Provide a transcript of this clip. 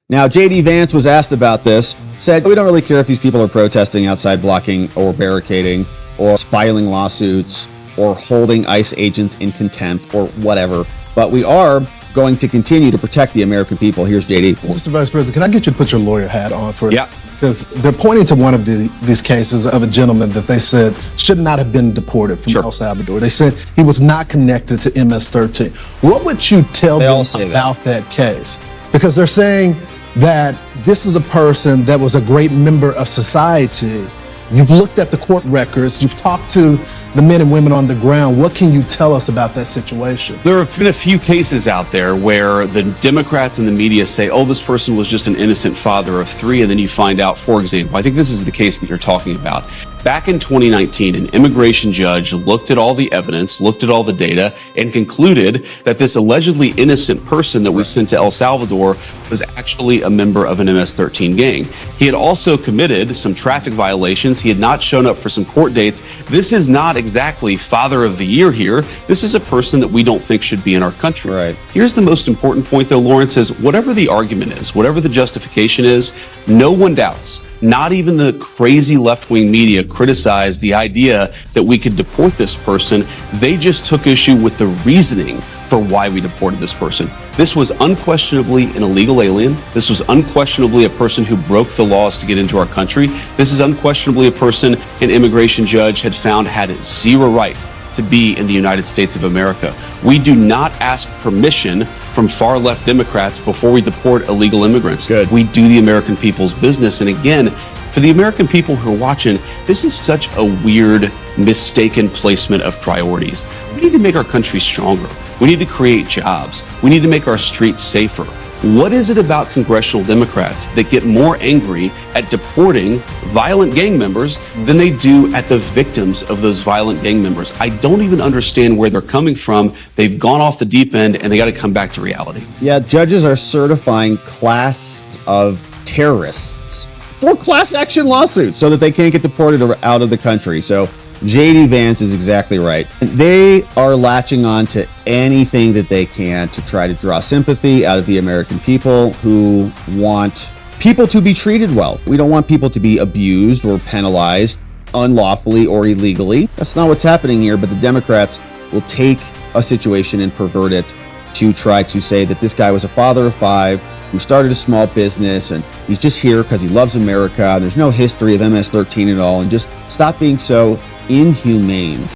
Now, J.D. Vance was asked about this, said, we don't really care if these people are protesting outside, blocking or barricading or filing lawsuits or holding ICE agents in contempt or whatever, but we are going to continue to protect the American people. Here's J.D. Mr. Vice President, can I get you to put your lawyer hat on for Yeah. Because they're pointing to one of these cases of a gentleman that they said should not have been deported from El Salvador. They said he was not connected to MS-13. What would you tell them about that case? Because they're saying that this is a person that was a great member of society. You've looked at the court records, you've talked to the men and women on the ground. What can you tell us about that situation? There have been a few cases out there where the Democrats and the media say, oh, this person was just an innocent father of three, and then you find out, for example, I think this is the case that you're talking about. Back in 2019, an immigration judge looked at all the evidence, looked at all the data, and concluded that this allegedly innocent person that we sent to El Salvador was actually a member of an MS-13 gang. He had also committed some traffic violations. He had not shown up for some court dates. This is not exactly father of the year here. This is a person that we don't think should be in our country. Right. Here's the most important point, though, Lawrence, is whatever the argument is, whatever the justification is, no one doubts. Not even the crazy left-wing media criticized the idea that we could deport this person. They just took issue with the reasoning for why we deported this person. This was unquestionably an illegal alien. This was unquestionably a person who broke the laws to get into our country. This is unquestionably a person an immigration judge had found had zero right to be in the United States of America. We do not ask permission from far left Democrats before we deport illegal immigrants. Good. We do the American people's business. And again, for the American people who are watching, this is such a weird, mistaken placement of priorities. We need to make our country stronger. We need to create jobs. We need to make our streets safer. What is it about congressional Democrats that get more angry at deporting violent gang members than they do at the victims of those violent gang members? I don't even understand where they're coming from. They've gone off the deep end and they got to come back to reality. Yeah, judges are certifying class of terrorists for class action lawsuits so that they can't get deported out of the country. So J.D. Vance is exactly right. They are latching on to anything that they can to try to draw sympathy out of the American people who want people to be treated well. We don't want people to be abused or penalized unlawfully or illegally. That's not what's happening here, but the Democrats will take a situation and pervert it to try to say that this guy was a father of five who started a small business and he's just here because he loves America. There's no history of MS-13 at all, and just stop being so inhumane.